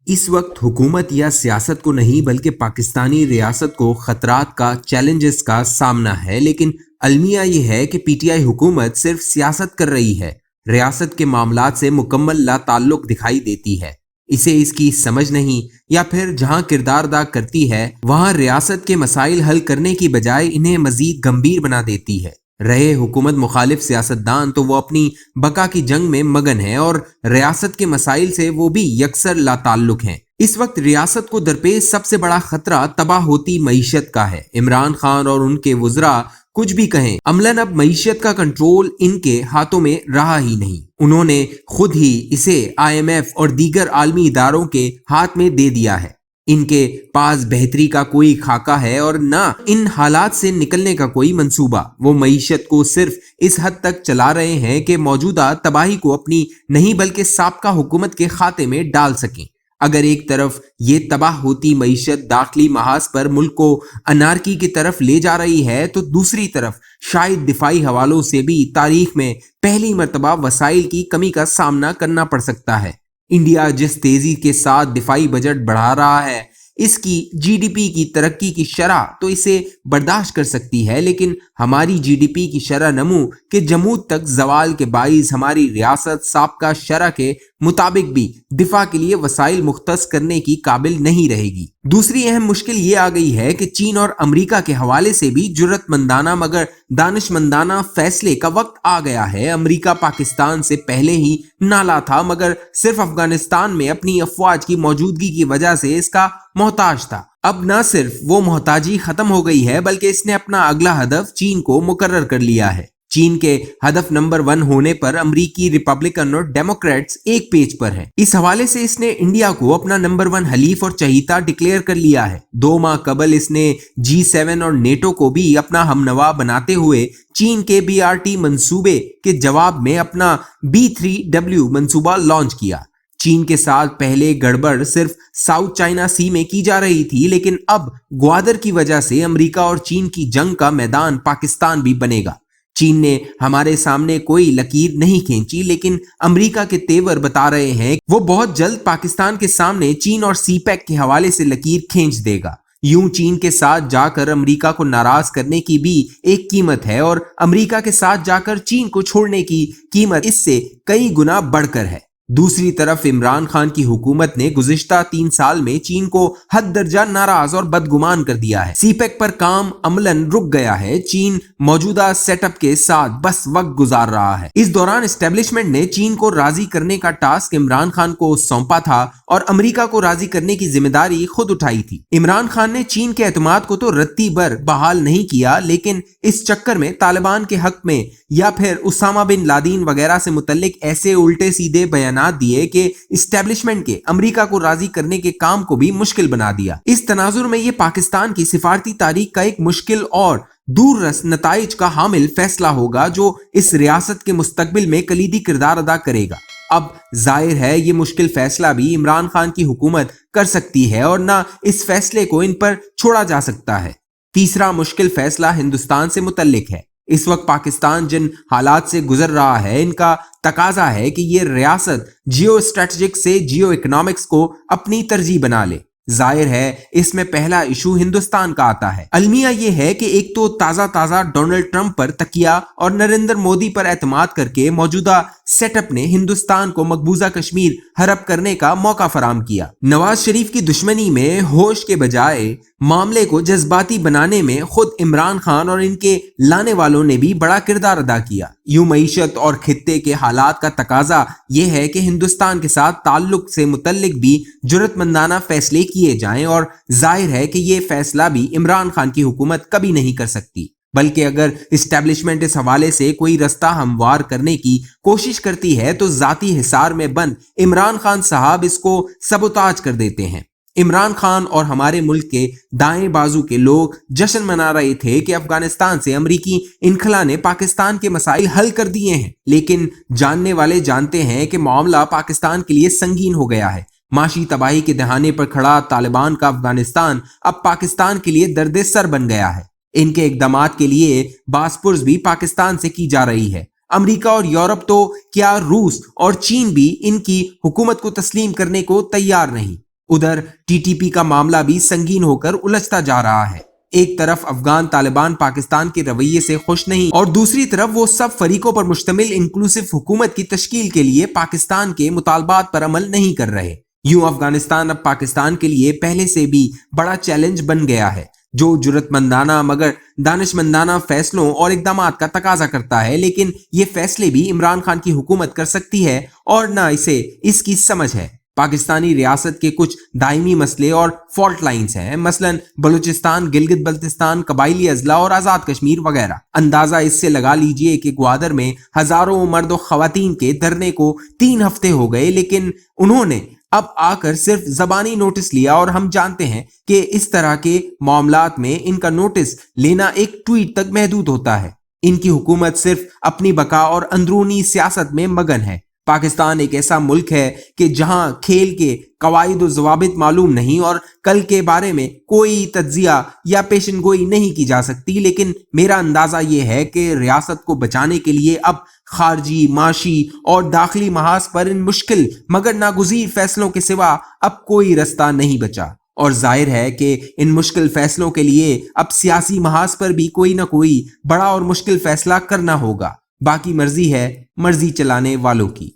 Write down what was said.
اس وقت حکومت یا سیاست کو نہیں بلکہ پاکستانی ریاست کو خطرات کا، چیلنجز کا سامنا ہے، لیکن المیہ یہ ہے کہ پی ٹی آئی حکومت صرف سیاست کر رہی ہے، ریاست کے معاملات سے مکمل لا تعلق دکھائی دیتی ہے۔ اسے اس کی سمجھ نہیں، یا پھر جہاں کردار ادا کرتی ہے وہاں ریاست کے مسائل حل کرنے کی بجائے انہیں مزید گمبھیر بنا دیتی ہے۔ رہے حکومت مخالف سیاستدان تو وہ اپنی بقا کی جنگ میں مگن ہیں اور ریاست کے مسائل سے وہ بھی یکسر لا تعلق ہیں۔ اس وقت ریاست کو درپیش سب سے بڑا خطرہ تباہ ہوتی معیشت کا ہے۔ عمران خان اور ان کے وزراء کچھ بھی کہیں، عملاً اب معیشت کا کنٹرول ان کے ہاتھوں میں رہا ہی نہیں۔ انہوں نے خود ہی اسے آئی ایم ایف اور دیگر عالمی اداروں کے ہاتھ میں دے دیا ہے۔ ان کے پاس بہتری کا کوئی خاکہ ہے اور نہ ان حالات سے نکلنے کا کوئی منصوبہ۔ وہ معیشت کو صرف اس حد تک چلا رہے ہیں کہ موجودہ تباہی کو اپنی نہیں بلکہ سابقہ حکومت کے کھاتے میں ڈال سکیں۔ اگر ایک طرف یہ تباہ ہوتی معیشت داخلی محاذ پر ملک کو انارکی کی طرف لے جا رہی ہے، تو دوسری طرف شاید دفاعی حوالوں سے بھی تاریخ میں پہلی مرتبہ وسائل کی کمی کا سامنا کرنا پڑ سکتا ہے۔ انڈیا جس تیزی کے ساتھ دفاعی بجٹ بڑھا رہا ہے، اس کی جی ڈی پی کی ترقی کی شرح تو اسے برداشت کر سکتی ہے، لیکن ہماری جی ڈی پی کی شرح نمو کے جمود تک زوال کے باعث ہماری ریاست سابقہ شرح کے مطابق بھی دفاع کے لیے وسائل مختص کرنے کی قابل نہیں رہے گی۔ دوسری اہم مشکل یہ آ گئی ہے کہ چین اور امریکہ کے حوالے سے بھی جرأت مندانہ مگر دانش مندانہ فیصلے کا وقت آ گیا ہے۔ امریکہ پاکستان سے پہلے ہی نالا تھا، مگر صرف افغانستان میں اپنی افواج کی موجودگی کی وجہ سے اس کا محتاج تھا۔ اب نہ صرف وہ محتاجی ختم ہو گئی ہے بلکہ اس نے اپنا اگلا ہدف چین کو مقرر کر لیا ہے۔ چین کے ہدف نمبر 1 ہونے پر امریکی ریپبلکن اور ڈیموکریٹس ایک پیج پر ہیں۔ اس حوالے سے اس نے انڈیا کو اپنا نمبر 1 حلیف اور چہیتا ڈکلیئر کر لیا ہے۔ 2 ماہ قبل اس نے G7 اور نیٹو کو بھی اپنا ہمنوا بناتے ہوئے چین کے BRT منصوبے کے جواب میں اپنا B3W منصوبہ لانچ کیا۔ چین کے ساتھ پہلے گڑبڑ صرف ساؤتھ چائنا سی میں کی جا رہی تھی، لیکن اب گوادر کی وجہ سے امریکہ اور چین کی جنگ کا میدان پاکستان بھی بنے گا۔ چین نے ہمارے سامنے کوئی لکیر نہیں کھینچی، لیکن امریکہ کے تیور بتا رہے ہیں وہ بہت جلد پاکستان کے سامنے چین اور سی پیک کے حوالے سے لکیر کھینچ دے گا۔ یوں چین کے ساتھ جا کر امریکہ کو ناراض کرنے کی بھی ایک قیمت ہے، اور امریکہ کے ساتھ جا کر چین کو چھوڑنے کی قیمت اس سے کئی گنا بڑھ کر ہے۔ دوسری طرف عمران خان کی حکومت نے گزشتہ 3 سال میں چین کو حد درجہ ناراض اور بدگمان کر دیا ہے۔ سی پیک پر کام عملاً رک گیا ہے۔ چین موجودہ سیٹ اپ کے ساتھ بس وقت گزار رہا ہے۔ اس دوران اسٹیبلشمنٹ نے چین کو راضی کرنے کا ٹاسک عمران خان کو سونپا تھا اور امریکہ کو راضی کرنے کی ذمہ داری خود اٹھائی تھی۔ عمران خان نے چین کے اعتماد کو تو رتی بھر بحال نہیں کیا، لیکن اس چکر میں طالبان کے حق میں یا پھر اسامہ بن لادن وغیرہ سے متعلق ایسے الٹے سیدھے بیانات دیے کہ اسٹیبلشمنٹ کے امریکہ کو راضی کرنے کے کام کو بھی مشکل بنا دیا۔ اس تناظر میں یہ پاکستان کی سفارتی تاریخ کا ایک مشکل اور دور رس نتائج کا حامل فیصلہ ہوگا جو اس ریاست کے مستقبل میں کلیدی کردار ادا کرے گا۔ اب ظاہر ہے یہ مشکل فیصلہ بھی عمران خان کی حکومت کر سکتی ہے اور نہ اس فیصلے کو ان پر چھوڑا جا سکتا ہے۔ تیسرا مشکل فیصلہ ہندوستان سے متعلق ہے۔ اس وقت پاکستان جن حالات سے گزر رہا ہے ان کا تقاضا ہے کہ یہ ریاست جیو اسٹریٹجک سے جیو اکنامکس کو اپنی ترجیح بنا لے۔ ظاہر ہے اس میں پہلا ایشو ہندوستان کا آتا ہے۔ المیہ یہ ہے کہ ایک تو تازہ ڈونلڈ ٹرمپ پر تکیہ اور نریندر مودی پر اعتماد کر کے موجودہ سیٹ اپ نے ہندوستان کو مقبوضہ کشمیر ہڑپ کرنے کا موقع فراہم کیا۔ نواز شریف کی دشمنی میں ہوش کے بجائے معاملے کو جذباتی بنانے میں خود عمران خان اور ان کے لانے والوں نے بھی بڑا کردار ادا کیا۔ یوں معیشت اور خطے کے حالات کا تقاضا یہ ہے کہ ہندوستان کے ساتھ تعلق سے متعلق بھی جرأت مندانہ فیصلے کیے جائیں، اور ظاہر ہے کہ یہ فیصلہ بھی عمران خان کی حکومت کبھی نہیں کر سکتی، بلکہ اگر اسٹیبلشمنٹ اس حوالے سے کوئی رستہ ہموار کرنے کی کوشش کرتی ہے تو ذاتی حصار میں بند عمران خان صاحب اس کو سبوتاج کر دیتے ہیں۔ عمران خان اور ہمارے ملک کے دائیں بازو کے لوگ جشن منا رہے تھے کہ افغانستان سے امریکی انخلا نے پاکستان کے مسائل حل کر دیے ہیں، لیکن جاننے والے جانتے ہیں کہ معاملہ پاکستان کے لیے سنگین ہو گیا ہے۔ معاشی تباہی کے دہانے پر کھڑا طالبان کا افغانستان اب پاکستان کے لیے درد سر بن گیا ہے۔ ان کے اقدامات کے لیے باسپرس بھی پاکستان سے کی جا رہی ہے۔ امریکہ اور یورپ تو کیا روس اور چین بھی ان کی حکومت کو تسلیم کرنے کو تیار نہیں۔ ادھر ٹی ٹی پی کا معاملہ بھی سنگین ہو کر الجھتا جا رہا ہے۔ ایک طرف افغان طالبان پاکستان کے رویے سے خوش نہیں اور دوسری طرف وہ سب فریقوں پر مشتمل انکلوسیو حکومت کی تشکیل کے لیے پاکستان کے مطالبات پر عمل نہیں کر رہے۔ یوں افغانستان اب پاکستان کے لیے پہلے سے بھی بڑا چیلنج بن گیا ہے، جو جرات مندانہ مگر دانشمندانہ فیصلوں اور اقدامات کا تقاضا کرتا ہے، لیکن یہ فیصلے بھی عمران خان کی حکومت کر سکتی ہے اور نہ اسے اس کی سمجھ ہے۔ پاکستانی ریاست کے کچھ دائمی مسئلے اور فالٹ لائنز ہیں، مثلا بلوچستان، گلگت بلتستان، قبائلی اضلاع اور آزاد کشمیر وغیرہ۔ اندازہ اس سے لگا لیجئے کہ گوادر میں ہزاروں مرد و خواتین کے دھرنے کو 3 ہفتے ہو گئے، لیکن انہوں نے اب آ کر صرف زبانی نوٹس لیا، اور ہم جانتے ہیں کہ اس طرح کے معاملات میں ان کا نوٹس لینا ایک ٹویٹ تک محدود ہوتا ہے۔ ان کی حکومت صرف اپنی بقا اور اندرونی سیاست میں مگن ہے۔ پاکستان ایک ایسا ملک ہے کہ جہاں کھیل کے قواعد و ضوابط معلوم نہیں اور کل کے بارے میں کوئی تجزیہ یا پیشن گوئی نہیں کی جا سکتی، لیکن میرا اندازہ یہ ہے کہ ریاست کو بچانے کے لیے اب خارجی، معاشی اور داخلی محاذ پر ان مشکل مگر ناگزیر فیصلوں کے سوا اب کوئی رستہ نہیں بچا، اور ظاہر ہے کہ ان مشکل فیصلوں کے لیے اب سیاسی محاذ پر بھی کوئی نہ کوئی بڑا اور مشکل فیصلہ کرنا ہوگا۔ باقی مرضی ہے مرضی چلانے والوں کی۔